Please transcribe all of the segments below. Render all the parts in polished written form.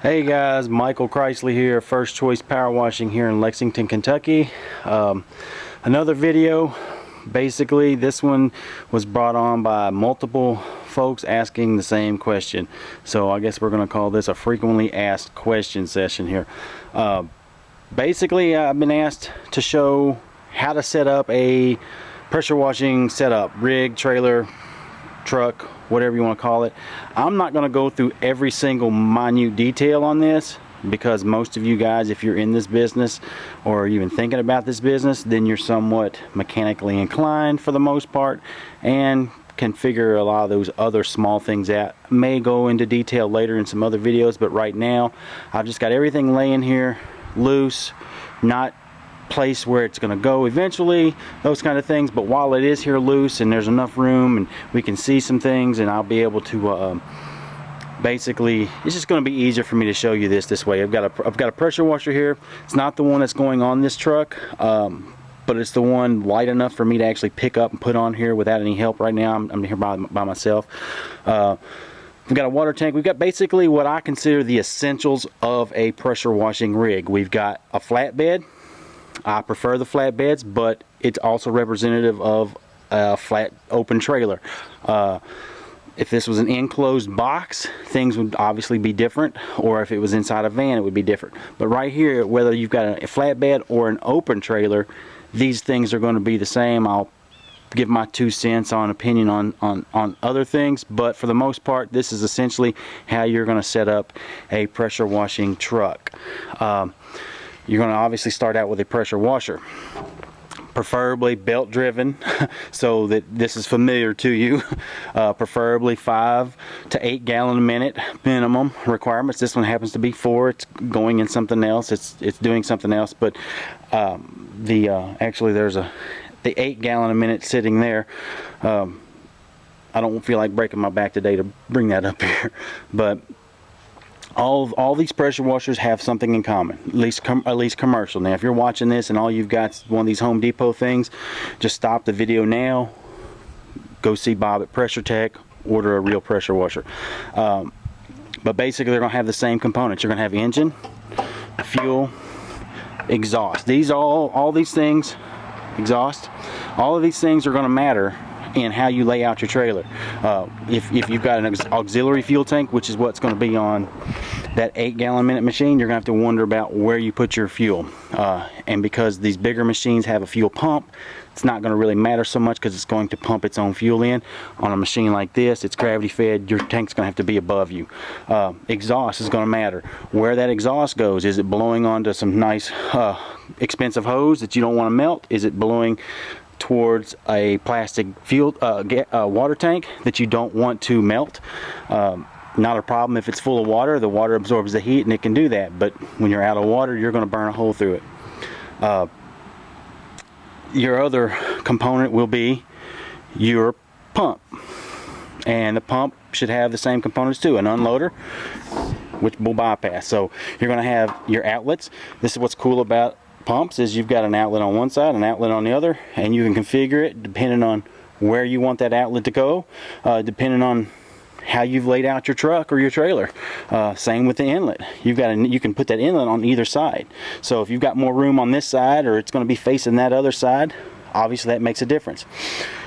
Hey guys, Michael Chrysley here, First Choice Power Washing here in Lexington, Kentucky. Another video. Basically, this one was brought on by multiple folks asking the same question. So I guess we're going to call this a frequently asked question session here. Basically, I've been asked to show how to set up a pressure washing setup, rig, trailer, truck, whatever you want to call it. I'm not going to go through every single minute detail on this, because most of you guys, if you're in this business or even thinking about this business, then you're somewhat mechanically inclined for the most part and can figure a lot of those other small things out. May go into detail later in some other videos, but right now I've just got everything laying here loose, not place where it's going to go eventually, those kind of things. But while it is here loose and there's enough room and we can see some things, and I'll be able to basically, it's just going to be easier for me to show you this way. I've got a pressure washer here. It's not the one that's going on this truck, but it's the one light enough for me to actually pick up and put on here without any help. Right now I'm here by myself. We've got a water tank. We've got basically what I consider the essentials of a pressure washing rig. We've got a flatbed. I prefer the flatbeds, but it's also representative of a flat open trailer. If this was an enclosed box, things would obviously be different, or if it was inside a van, it would be different. But right here, whether you've got a flatbed or an open trailer, these things are going to be the same. I'll give my 2 cents on opinion on other things, but for the most part, this is essentially how you're going to set up a pressure washing truck. You're going to obviously start out with a pressure washer, preferably belt driven, so that this is familiar to you. Preferably 5 to 8 gallon a minute minimum requirements. This one happens to be 4. It's going in something else. It's doing something else, but actually there's the 8 gallon a minute sitting there. I don't feel like breaking my back today to bring that up here, but all these pressure washers have something in common, at least commercial. Now if you're watching this and all you've got is one of these Home Depot things, just stop the video now, go see Bob at Pressure Tech, order a real pressure washer. But basically they're going to have the same components. You're going to have engine, fuel, exhaust. These all these things, exhaust, all of these things are going to matter in how you lay out your trailer. If you've got an auxiliary fuel tank, which is what's going to be on that 8 gallon a minute machine, you're going to have to wonder about where you put your fuel. And because these bigger machines have a fuel pump, it's not going to really matter so much, because it's going to pump its own fuel in. On a machine like this, it's gravity fed. Your tank's going to have to be above you. Exhaust is going to matter. Where that exhaust goes, is it blowing onto some nice expensive hose that you don't want to melt? Is it blowing towards a plastic fuel water tank that you don't want to melt? Not a problem if it's full of water. The water absorbs the heat and it can do that, but when you're out of water, you're going to burn a hole through it. Your other component will be your pump, and the pump should have the same components too. An unloader, which will bypass. So you're going to have your outlets. This is what's cool about pumps, is you've got an outlet on one side, an outlet on the other, and you can configure it depending on where you want that outlet to go, depending on how you've laid out your truck or your trailer. Same with the inlet. You can put that inlet on either side. So if you've got more room on this side, or it's going to be facing that other side, obviously that makes a difference.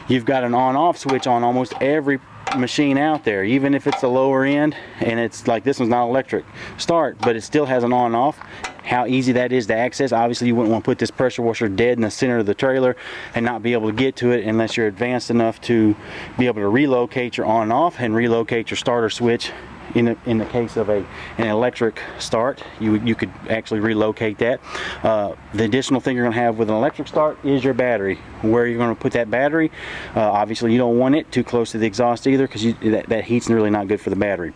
You've got an on-off switch on almost every machine out there, even if it's the lower end, and it's like this one's not electric start, but it still has an on-off. How easy that is to access. Obviously you wouldn't want to put this pressure washer dead in the center of the trailer and not be able to get to it unless you're advanced enough to be able to relocate your on and off and relocate your starter switch. In the case of an electric start, you could actually relocate that. The additional thing you're going to have with an electric start is your battery. Where you're going to put that battery, obviously you don't want it too close to the exhaust either, because that heat's really not good for the battery.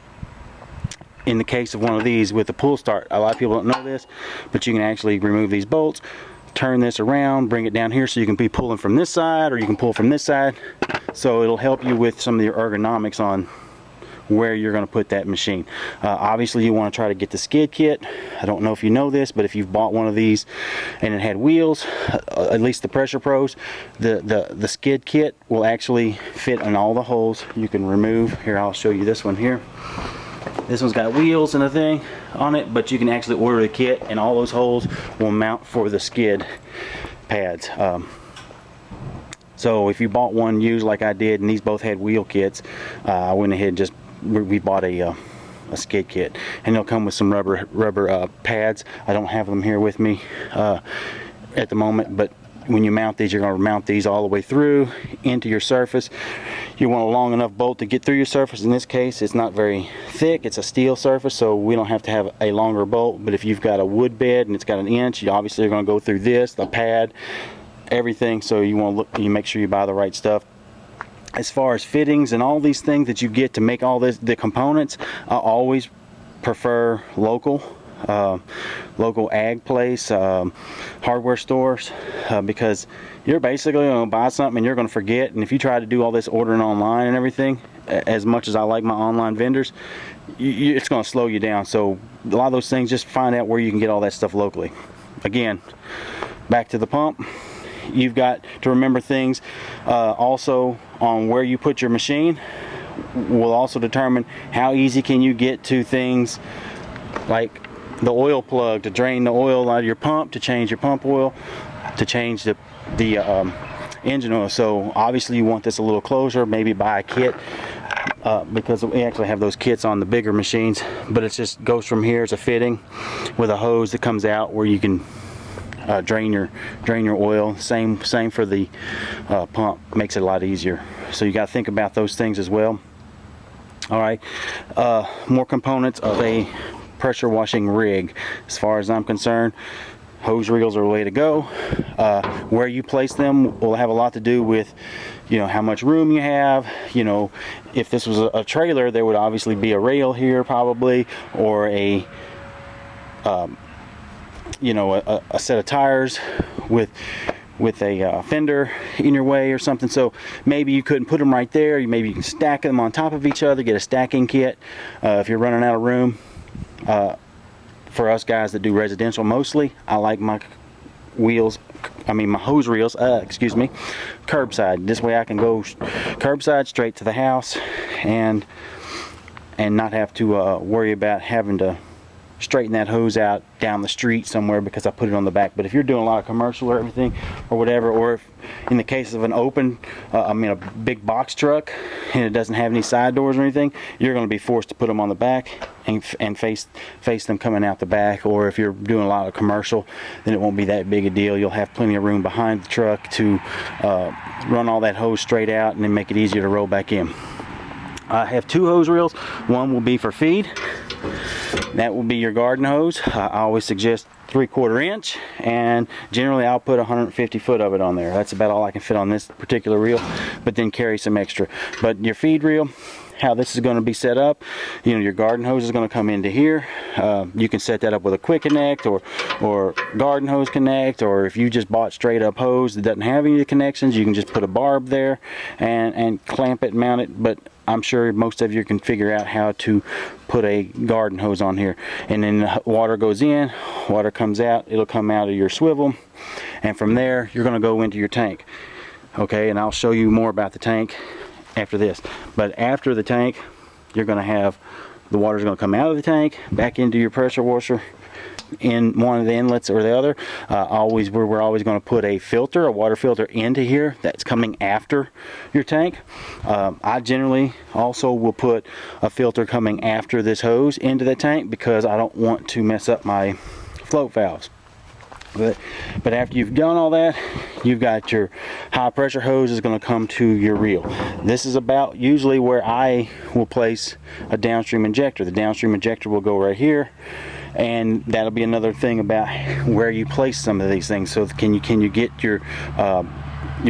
In the case of one of these with the pull start, a lot of people don't know this, but you can actually remove these bolts, turn this around, bring it down here, so you can be pulling from this side or you can pull from this side. So it'll help you with some of your ergonomics on where you're going to put that machine. Obviously you want to try to get the skid kit. I don't know if you know this, but if you've bought one of these and it had wheels, at least the Pressure Pros, the skid kit will actually fit in all the holes. You can remove, here I'll show you this one here. This one's got wheels and a thing on it, but you can actually order the kit, and all those holes will mount for the skid pads. So if you bought one used like I did, and these both had wheel kits, I went ahead and just we bought a skid kit, and they'll come with some rubber pads. I don't have them here with me at the moment, but when you mount these, you're going to mount these all the way through into your surface. You want a long enough bolt to get through your surface. In this case, it's not very thick, it's a steel surface, so we don't have to have a longer bolt. But if you've got a wood bed and it's got an inch, you obviously are going to go through this, the pad, everything. So you want to look, you make sure you buy the right stuff. As far as fittings and all these things that you get to make all this, the components, I always prefer local ag place, hardware stores, because you're basically going to buy something and you're going to forget. And if you try to do all this ordering online and everything, as much as I like my online vendors, it's going to slow you down. So a lot of those things, just find out where you can get all that stuff locally. Again, back to the pump. You've got to remember things also on where you put your machine will also determine how easy can you get to things like the oil plug to drain the oil out of your pump, to change your pump oil, to change the engine oil. So obviously you want this a little closer, maybe buy a kit, because we actually have those kits on the bigger machines, but it just goes from here. It's a fitting with a hose that comes out where you can drain your oil. Same for the pump. Makes it a lot easier. So you got to think about those things as well. All right, more components of a pressure washing rig. As far as I'm concerned, hose reels are the way to go. Where you place them will have a lot to do with, you know, how much room you have. You know, if this was a trailer, there would obviously be a rail here probably, or a you know, a set of tires with a fender in your way or something. So maybe you couldn't put them right there. Maybe you can stack them on top of each other, get a stacking kit if you're running out of room. For us guys that do residential mostly, I like my hose reels, curbside. This way I can go curbside straight to the house and not have to worry about having to straighten that hose out down the street somewhere because I put it on the back. But if you're doing a lot of commercial or everything or whatever, or if in the case of an open a big box truck and it doesn't have any side doors or anything, you're going to be forced to put them on the back and face them coming out the back. Or if you're doing a lot of commercial, then it won't be that big a deal. You'll have plenty of room behind the truck to run all that hose straight out and then make it easier to roll back in. I have two hose reels. One will be for feed. That will be your garden hose. I always suggest 3/4 inch, and generally I'll put 150 foot of it on there. That's about all I can fit on this particular reel, but then carry some extra. But your feed reel, how this is going to be set up, you know, your garden hose is going to come into here. You can set that up with a quick connect or garden hose connect, or if you just bought straight up hose that doesn't have any connections, you can just put a barb there and clamp it and mount it. But I'm sure most of you can figure out how to put a garden hose on here. And then the water goes in, water comes out, it'll come out of your swivel, and from there you're going to go into your tank. Okay, and I'll show you more about the tank after this. But after the tank, you're going to have the water's going to come out of the tank back into your pressure washer in one of the inlets or the other. We're always going to put a water filter into here that's coming after your tank. I generally also will put a filter coming after this hose into the tank because I don't want to mess up my float valves. But after you've done all that, you've got your high pressure hose is going to come to your reel. This is about usually where I will place a downstream injector. The downstream injector will go right here, and that'll be another thing about where you place some of these things. So can you get your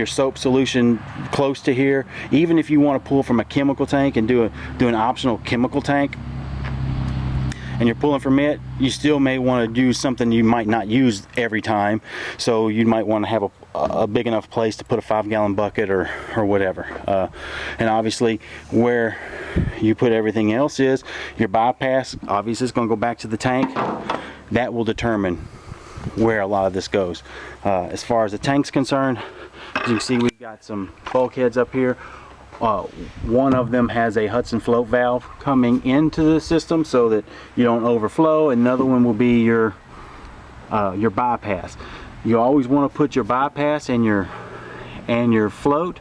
soap solution close to here? Even if you want to pull from a chemical tank and do an optional chemical tank, and you're pulling from it, you still may want to use something you might not use every time. So you might want to have a big enough place to put a 5-gallon bucket or whatever. And obviously where you put everything else is your bypass. Obviously it's going to go back to the tank. That will determine where a lot of this goes. As far as the tank's concerned, as you can see, we've got some bulkheads up here. One of them has a Hudson float valve coming into the system so that you don't overflow. Another one will be your bypass. You always want to put your bypass and your float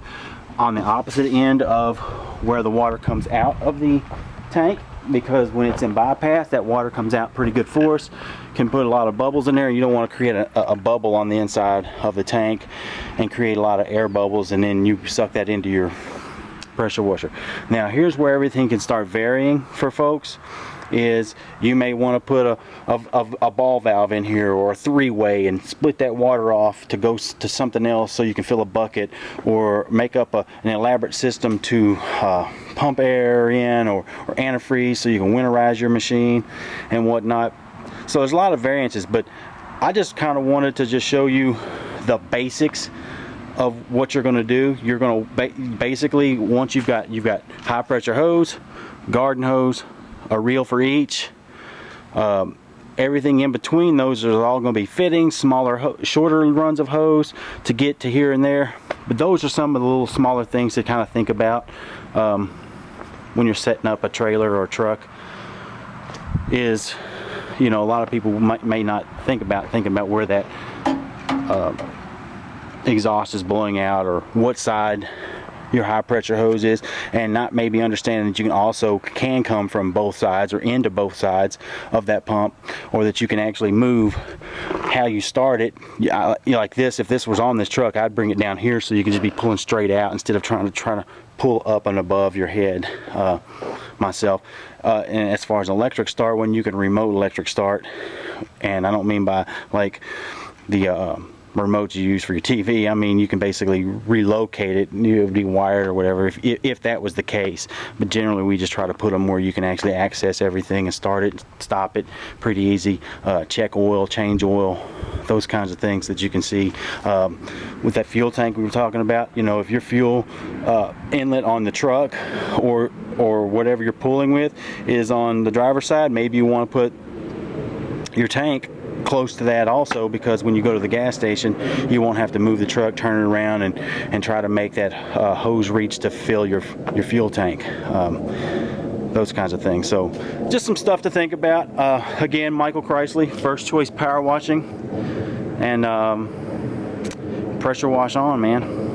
on the opposite end of where the water comes out of the tank, because when it's in bypass, that water comes out pretty good force, can put a lot of bubbles in there. You don't want to create a bubble on the inside of the tank and create a lot of air bubbles, and then you suck that into your pressure washer. Now here's where everything can start varying for folks. Is you may want to put a ball valve in here, or a three-way, and split that water off to go to something else so you can fill a bucket, or make up an elaborate system to pump air in, or antifreeze so you can winterize your machine and whatnot. So there's a lot of variances, but I just kind of wanted to just show you the basics of what you're going to do. You're going to basically, once you've got high pressure hose, garden hose, a reel for each, everything in between those are all going to be fittings, shorter runs of hose to get to here and there. But those are some of the little smaller things to kind of think about when you're setting up a trailer or a truck. Is, you know, a lot of people may not think about where that exhaust is blowing out, or what side your high pressure hose is, and not maybe understanding that you can come from both sides or into both sides of that pump, or that you can actually move how you start it. Like this, if this was on this truck, I'd bring it down here so you can just be pulling straight out instead of trying to pull up and above your head myself. And as far as electric start, when you can remote electric start, and I don't mean by like the remote you use for your TV, I mean you can basically relocate it, dewired or whatever, if that was the case. But generally we just try to put them where you can actually access everything and start it, stop it pretty easy. Check oil, change oil, those kinds of things that you can see. With that fuel tank we were talking about, you know, if your fuel inlet on the truck or whatever you're pulling with is on the driver's side, maybe you want to put your tank close to that also, because when you go to the gas station you won't have to move the truck, turn it around, and try to make that hose reach to fill your fuel tank. Those kinds of things. So just some stuff to think about. Again, Michael Chrysley, First Choice Power Washing, and pressure wash on, man.